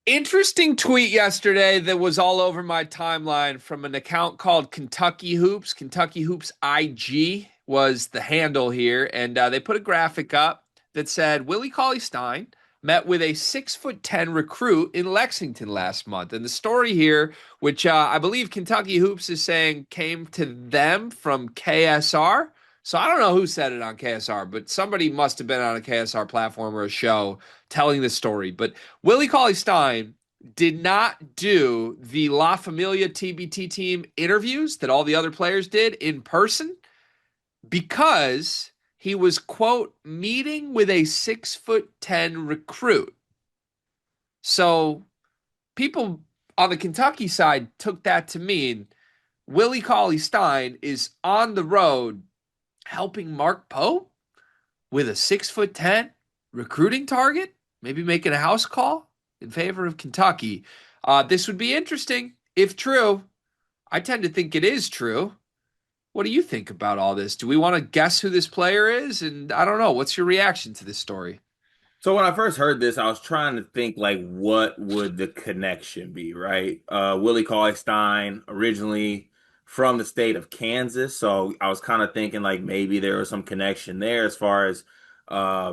Interesting tweet yesterday that was all over my timeline from an account called Kentucky Hoops. Kentucky Hoops IG was the handle here, and they put a graphic up that said Willie Cauley-Stein met with a 6'10" recruit in Lexington last month. And the story here, which I believe Kentucky Hoops is saying came to them from KSR. So I don't know who said it on KSR, but somebody must have been on a KSR platform or a show telling this story. But Willie Cauley-Stein did not do the La Familia TBT team interviews that all the other players did in person because he was, quote, meeting with a 6'10" recruit. So people on the Kentucky side took that to mean Willie Cauley-Stein is on the road helping Mark Pope with a 6'10" recruiting target, maybe making a house call in favor of Kentucky. This would be interesting if true. I tend to think it is true. What do you think about all this? Do we want to guess who this player is? And I don't know. What's your reaction to this story? So when I first heard this, I was trying to think like what would the connection be, right? Willie Cauley-Stein, originally from the state of Kansas, so I was kind of thinking like maybe there was some connection there as far as I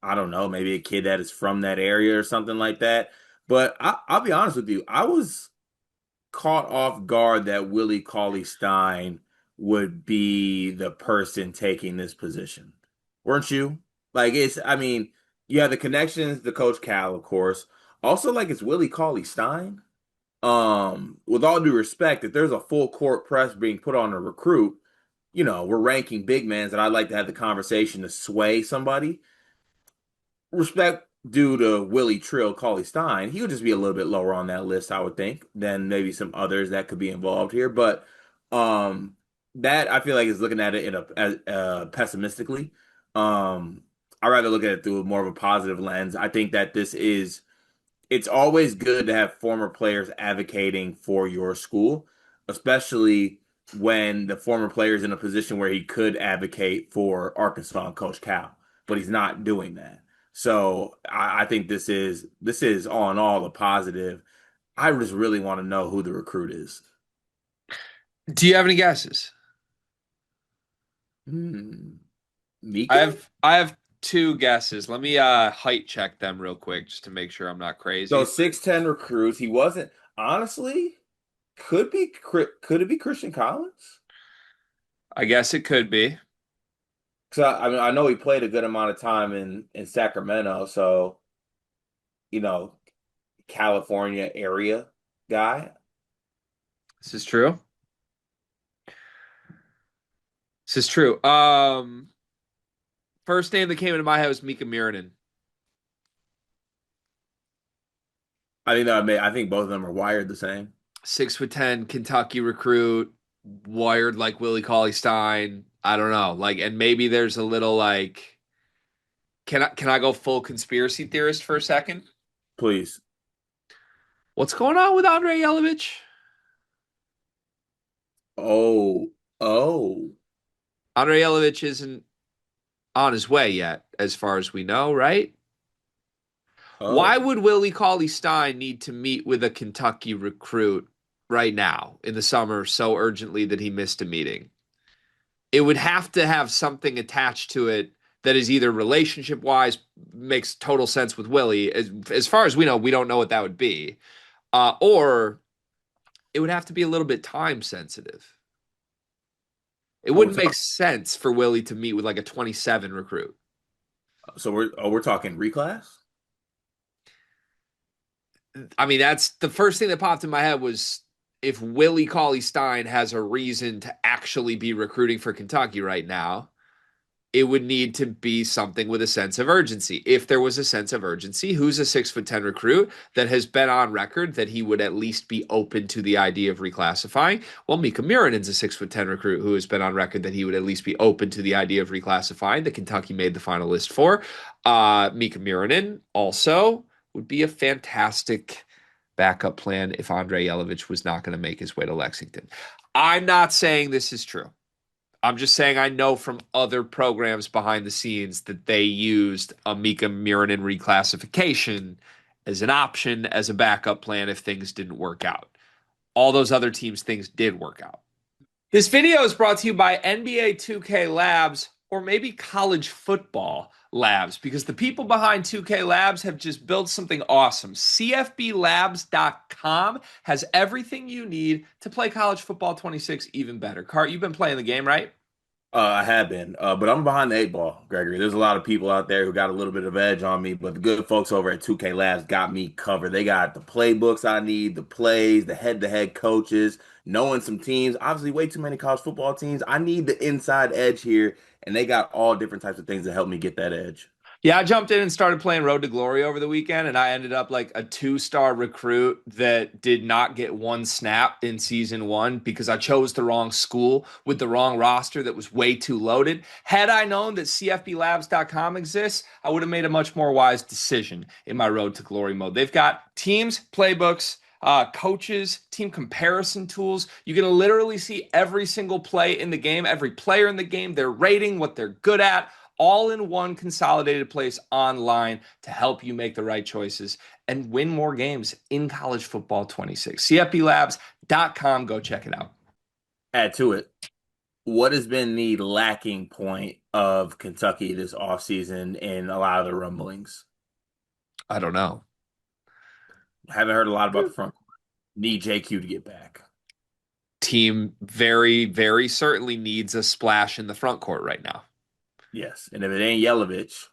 don't know, maybe a kid that is from that area or something like that. But I'll be honest with you, I was caught off guard that Willie Cauley-Stein would be the person taking this position. Weren't you? Like I mean, you have the connections to Coach Cal, of course. Also, like it's Willie Cauley-Stein. With all due respect, if there's a full court press being put on a recruit, we're ranking big men and I'd like to have the conversation to sway somebody. Respect due to Willie Trill Cauley-Stein, he would just be a little bit lower on that list, I would think, than maybe some others that could be involved here. But um, that I feel like is looking at it in pessimistically. I rather look at it through more of a positive lens. I think that it's always good to have former players advocating for your school, especially when the former player is in a position where he could advocate for Arkansas and Coach Cal, but he's not doing that. So I think this is all in all a positive. I just really want to know who the recruit is. Do you have any guesses? Hmm. I Mika? have I have two guesses. Let me height check them real quick just to make sure I'm not So crazy. 6'10" recruits. He wasn't honestly could it be Christian Collins? I guess it could be. Cause I mean I know he played a good amount of time in Sacramento, so you know, California area guy. This is true. This is true. First name that came into my head was Mika Mirinen. I think both of them are wired the same. 6'10" Kentucky recruit, wired like Willie Cauley-Stein. I don't know. Like, and maybe there's a little like, can I go full conspiracy theorist for a second? Please. What's going on with Andrei Yelovich? Oh, oh, Andrei Yelovich isn't on his way yet, as far as we know, right? Why oh. would Willie Cauley-Stein need to meet with a Kentucky recruit right now in the summer so urgently that he missed a meeting? It would have to have something attached to it that is either relationship wise makes total sense with Willie. As far as we know, we don't know what that would be. Or it would have to be a little bit time sensitive. It Are we wouldn't make talking? sense for Willie to meet with like a 27 recruit. So we're talking reclass. I mean, that's the first thing that popped in my head was if Willie Cauley-Stein has a reason to actually be recruiting for Kentucky right now, it would need to be something with a sense of urgency. If there was a sense of urgency, who's a 6'10" recruit that has been on record that he would at least be open to the idea of reclassifying? Well, Mika Mironin's a 6'10" recruit who has been on record that he would at least be open to the idea of reclassifying that Kentucky made the final list for. Mika Mironin also would be a fantastic backup plan if Andrei Yelovich was not going to make his way to Lexington. I'm not saying this is true. I'm just saying I know from other programs behind the scenes that they used a Mika Mirinen reclassification as an option, as a backup plan if things didn't work out. All those other teams, things did work out. This video is brought to you by NBA 2K Labs or maybe college football labs because the people behind 2K Labs have just built something awesome. CFBLabs.com has everything you need to play college football 26 even better. Cart, you've been playing the game, right? I have been, but I'm behind the eight ball, Gregory. There's a lot of people out there who got a little bit of edge on me, but the good folks over at 2K Labs got me covered. They got the playbooks I need, the plays, the head-to-head coaches, knowing some teams. Obviously, way too many college football teams. I need the inside edge here, and they got all different types of things to help me get that edge. Yeah, I jumped in and started playing Road to Glory over the weekend, and I ended up like a two-star recruit that did not get one snap in season one because I chose the wrong school with the wrong roster that was way too loaded. Had I known that CFBLabs.com exists, I would have made a much more wise decision in my Road to Glory mode. They've got teams, playbooks, coaches, team comparison tools. You can literally see every single play in the game, every player in the game, their rating, what they're good at, all in one consolidated place online to help you make the right choices and win more games in college football 26. CFBLabs.com. Go check it out. Add to it, what has been the lacking point of Kentucky this offseason in a lot of the rumblings? I don't know. Haven't heard a lot about the front court. Need JQ to get back. Team very, very certainly needs a splash in the front court right now. Yes. And if it ain't Yelovich,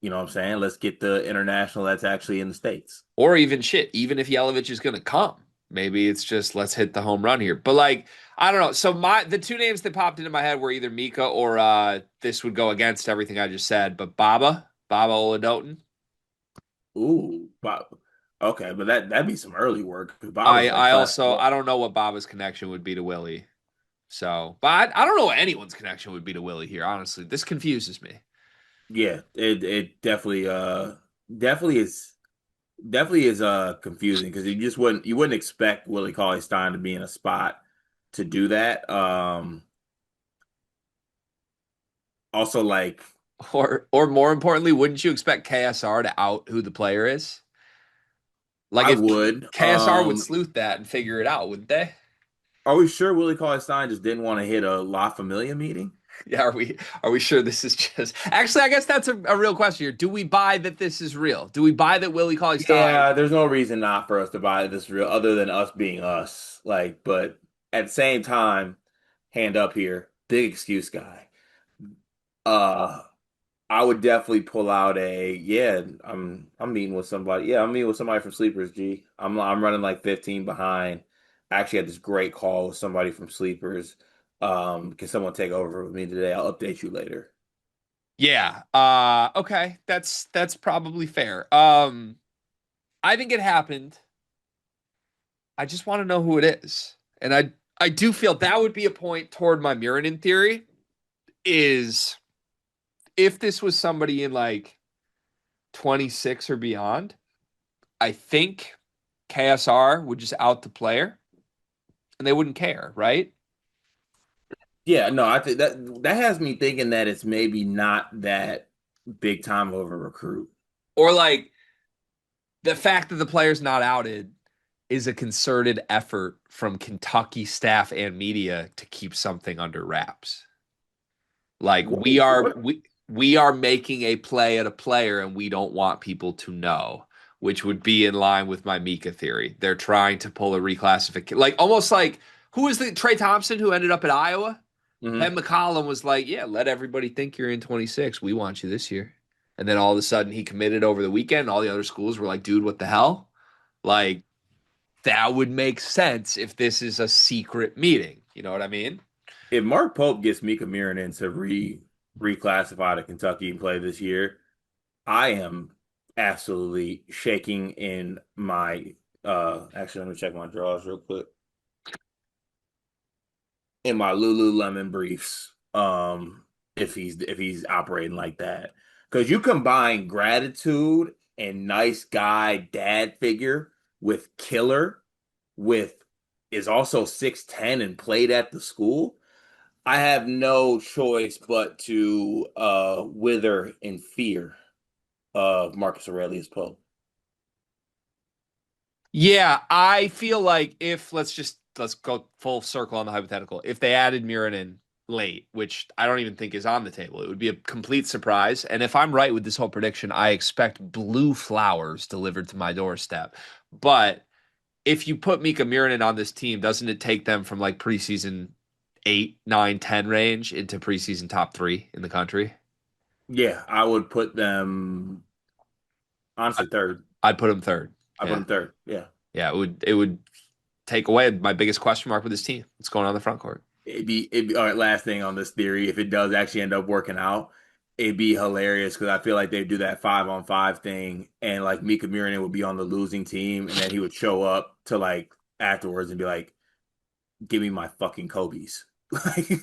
you know what I'm saying? Let's get the international that's actually in the States. Or even shit, even if Yelovich is going to come. Maybe it's just let's hit the home run here. But like, I don't know. So the two names that popped into my head were either Mika or this would go against everything I just said, but Baba Oladoton. Ooh, Bob. Okay, but that'd be some early work because Bob I was like I class also four. I don't know what Baba's connection would be to Willie. So, but I don't know what anyone's connection would be to Willie here, honestly. This confuses me. Yeah, it definitely is definitely is confusing because you wouldn't expect Willie Cauley-Stein to be in a spot to do that. Also like Or more importantly, wouldn't you expect KSR to out who the player is? Like I if would. KSR would sleuth that and figure it out, wouldn't they? Are we sure Willie Cauley-Stein just didn't want to hit a La Familia meeting? Yeah, are we sure this is just actually I guess that's a real question here. Do we buy that this is real? Do we buy that Willie Cauley-Stein? Yeah, there's no reason not for us to buy this real other than us being us. Like, but at the same time, hand up here, big excuse guy. Uh, I would definitely pull out a yeah. I'm meeting with somebody. Yeah, I'm meeting with somebody from Sleepers. G. I'm running like 15 behind. I actually had this great call with somebody from Sleepers. Can someone take over with me today? I'll update you later. Yeah. Okay. That's probably fair. I think it happened. I just want to know who it is. And I do feel that would be a point toward my Miranin theory is if this was somebody in like 26 or beyond, I think KSR would just out the player and they wouldn't care, right? Yeah, no, I think that has me thinking that it's maybe not that big time of a recruit. Or like the fact that the player's not outed is a concerted effort from Kentucky staff and media to keep something under wraps. Like we are What? we are making a play at a player and we don't want people to know, which would be in line with my Mika theory. They're trying to pull a reclassification, like almost like who was the Trey Thompson who ended up at Iowa? Hmm. Ken McCollum was like, "Yeah, let everybody think you're in 26. We want you this year." And then all of a sudden he committed over the weekend. And all the other schools were like, "Dude, what the hell?" Like that would make sense if this is a secret meeting. You know what I mean? If Mark Pope gets Mika Mirinen to reclassify to Kentucky and play this year, I am absolutely shaking in my actually let me check my drawers real quick. In my Lululemon briefs, if he's operating like that. Because you combine gratitude and nice guy dad figure with killer with is also 6'10" and played at the school. I have no choice but to wither in fear of Marcus Aurelius Pope. Yeah, I feel like if let's go full circle on the hypothetical. If they added Murin in late, which I don't even think is on the table, it would be a complete surprise. And if I'm right with this whole prediction, I expect blue flowers delivered to my doorstep. But if you put Mika Murin on this team, doesn't it take them from like preseason 8, 9, 10 range into preseason top 3 in the country? Yeah, I would put them honestly third. I'd put them third. I put Yeah. them third. Yeah. Yeah, it would take away my biggest question mark with this team. What's going on in the front court? It'd be all right. Last thing on this theory, if it does actually end up working out, it'd be hilarious because I feel like they do that 5-on-5 thing, and like Mika Mirinen would be on the losing team, and then he would show up to like afterwards and be like, "Give me my fucking Kobe's." Like,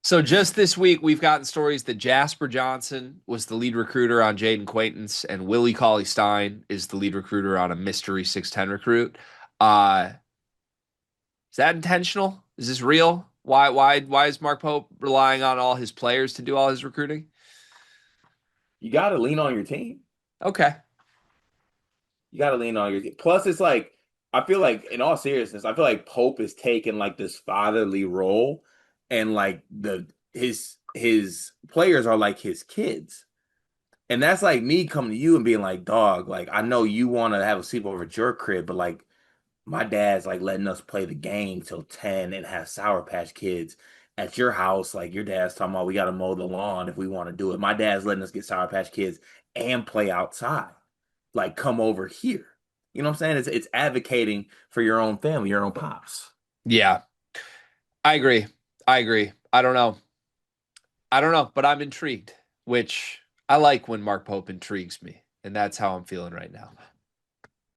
So just this week, we've gotten stories that Jasper Johnson was the lead recruiter on Jaden Quaintance, and Willie Cauley-Stein is the lead recruiter on a mystery 6'10 recruit. Uh, is that intentional? Is this real? Why is Mark Pope relying on all his players to do all his recruiting? you got to lean on your team. Okay. You got to lean on your team. Plus, it's like I feel like, in all seriousness, I feel like Pope is taking like this fatherly role, and like his players are like his kids. And that's like me coming to you and being like, dog, like I know you want to have a sleepover at your crib, but like my dad's like letting us play the game till 10 and have Sour Patch Kids at your house. Like your dad's talking about we got to mow the lawn if we want to do it. My dad's letting us get Sour Patch Kids and play outside. Like come over here. You know what I'm saying? It's advocating for your own family, your own pops. Yeah, I agree. I agree. I don't know. I don't know, but I'm intrigued, which I like when Mark Pope intrigues me, and that's how I'm feeling right now.